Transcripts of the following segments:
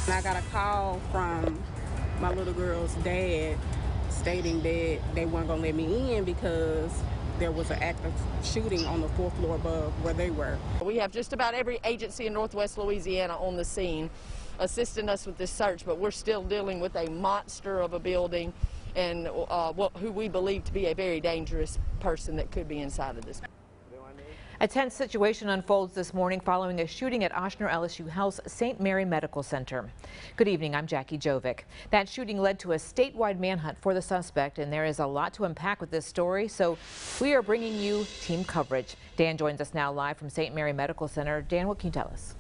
And I got a call from my little girl's dad stating that they weren't going to let me in because there was an active shooting on the 4th floor above where they were. We have just about every agency in Northwest Louisiana on the scene assisting us with this search, but we're still dealing with a monster of a building and who we believe to be a very dangerous person that could be inside of this. A tense situation unfolds this morning following a shooting at Ochsner LSU Health's St. Mary Medical Center. Good evening, I'm Jackie Jovic. That shooting led to a statewide manhunt for the suspect, and there is a lot to unpack with this story, so we are bringing you team coverage. Dan joins us now live from St. Mary Medical Center. Dan, what can you tell us?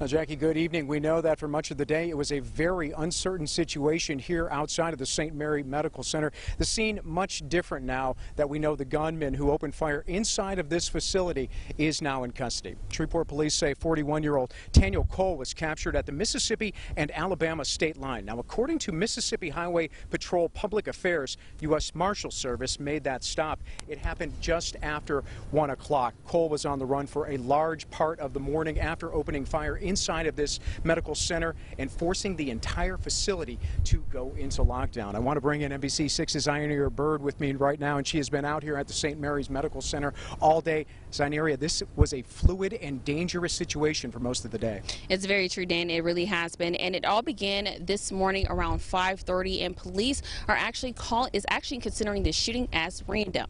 Now, Jackie, good evening. We know that for much of the day it was a very uncertain situation here outside of the St. Mary Medical Center. The scene much different now that we know the gunman who opened fire inside of this facility is now in custody. Shreveport police say 41-year-old Taniel Cole was captured at the Mississippi and Alabama state line. Now, according to Mississippi Highway Patrol Public Affairs, U.S. Marshal Service made that stop. It happened just after 1 o'clock. Cole was on the run for a large part of the morning after opening fire inside of this medical center and forcing the entire facility to go into lockdown. I want to bring in NBC6's Zainiria Bird with me right now, and she has been out here at the St. Mary's Medical Center all day. Zainiria, this was a fluid and dangerous situation for most of the day. It's very true, Dan. It really has been, and it all began this morning around 5:30, and police are actually considering this shooting as random.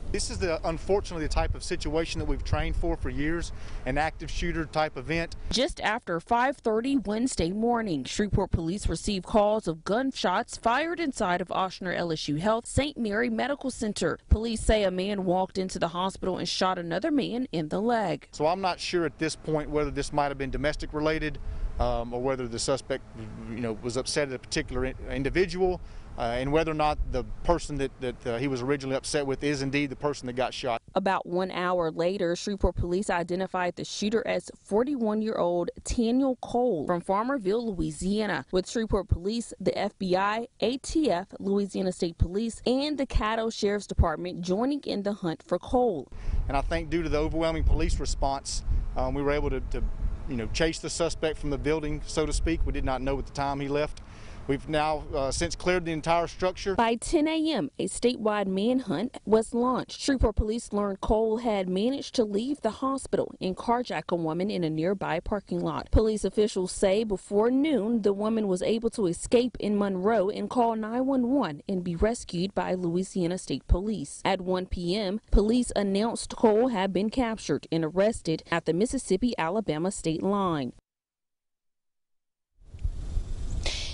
This is unfortunately the type of situation that we've trained for years, an active shooter type event. Just after 5:30 Wednesday morning, Shreveport police received calls of gunshots fired inside of Ochsner LSU Health St. Mary Medical Center. Police say a man walked into the hospital and shot another man in the leg. So I'm not sure at this point whether this might have been domestic related or whether the suspect, was upset at a particular individual. And whether or not the person that he was originally upset with is indeed the person that got shot. About 1 hour later, Shreveport police identified the shooter as 41-year-old Taniel Cole from Farmerville, Louisiana. With Shreveport police, the FBI, ATF, Louisiana State Police, and the Caddo Sheriff's Department joining in the hunt for Cole. And I think due to the overwhelming police response, we were able to chase the suspect from the building, so to speak. We did not know at the time he left. We've now since cleared the entire structure. By 10 a.m., a statewide manhunt was launched. Shreveport police learned Cole had managed to leave the hospital and carjack a woman in a nearby parking lot. Police officials say before noon, the woman was able to escape in Monroe and call 911 and be rescued by Louisiana State Police. At 1 p.m., police announced Cole had been captured and arrested at the Mississippi-Alabama state line.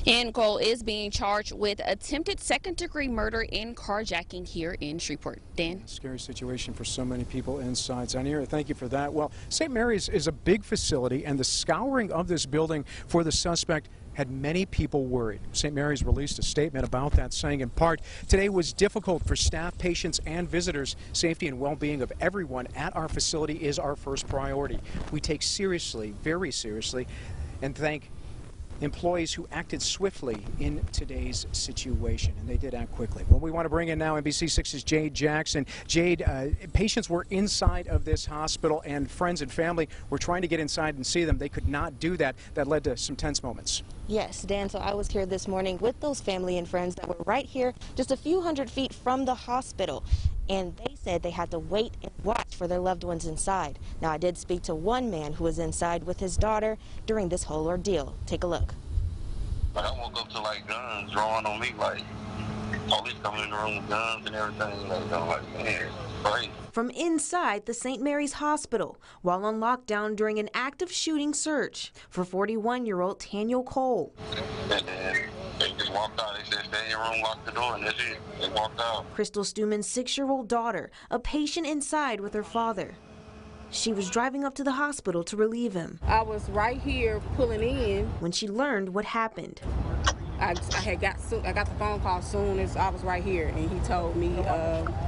And Cole is being charged with attempted second-degree murder and carjacking here in Shreveport. Dan? Scary situation for so many people inside. Zainiria, thank you for that. Well, St. Mary's is a big facility, and the scouring of this building for the suspect had many people worried. St. Mary's released a statement about that, saying in part, today was difficult for staff, patients, and visitors. Safety and well-being of everyone at our facility is our first priority. We take seriously, very seriously, and thank employees who acted swiftly in today's situation, and they did act quickly. Well, we want to bring in now NBC6's Jade Jackson. Jade, patients were inside of this hospital, and friends and family were trying to get inside and see them. They could not do that. That led to some tense moments. Yes, Dan, so I was here this morning with those family and friends that were right here just a few hundred feet from the hospital. And they said they had to wait and watch for their loved ones inside. Now, I did speak to one man who was inside with his daughter during this whole ordeal. Take a look. Like, I woke up to, guns drawing on me, police coming in the room with guns and everything. Man, crazy. From inside the St. Mary's Hospital, while on lockdown during an active shooting search for 41-year-old Taniel Cole. They just walked out. They said, stay in your room, lock the door, and that's it. They walked out. Crystal Stuman's 6-year-old daughter, a patient inside with her father. She was driving up to the hospital to relieve him. I was right here pulling in when she learned what happened. I got the phone call soon as I was right here, and he told me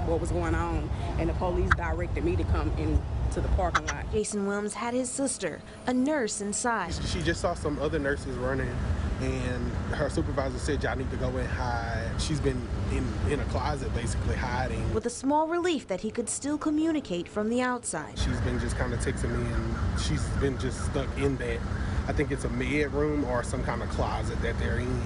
what was going on, and the police directed me to come and to the parking lot. Jason Williams had his sister, a nurse, inside. She just saw some other nurses running, and her supervisor said, y'all need to go and hide. She's been in a closet basically hiding. With a small relief that he could still communicate from the outside. She's been just kind of texting me, and she's been just stuck in that. I think it's a med room or some kind of closet that they're in.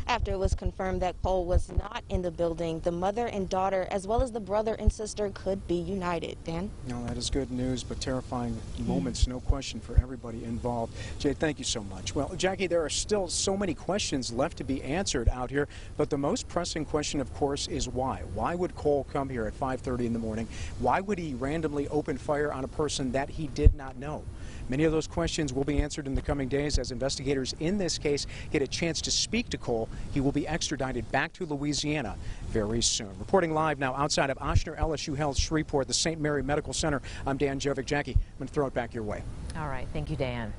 After it was confirmed that Cole was not in the building, the mother and daughter, as well as the brother and sister, could be united. Dan? No, that is good news, but terrifying moments, no question, for everybody involved. Jay, thank you so much. Well, Jackie, there are still so many questions left to be answered out here, but the most pressing question, of course, is why? Why would Cole come here at 5:30 in the morning? Why would he randomly open fire on a person that he did not know? Many of those questions will be answered in the coming days as investigators in this case get a chance to speak to Cole. He will be extradited back to Louisiana very soon. Reporting live now outside of Ochsner LSU Health Shreveport, the St. Mary Medical Center, I'm Dan Jovic. Jackie, I'm going to throw it back your way. All right. Thank you, Dan.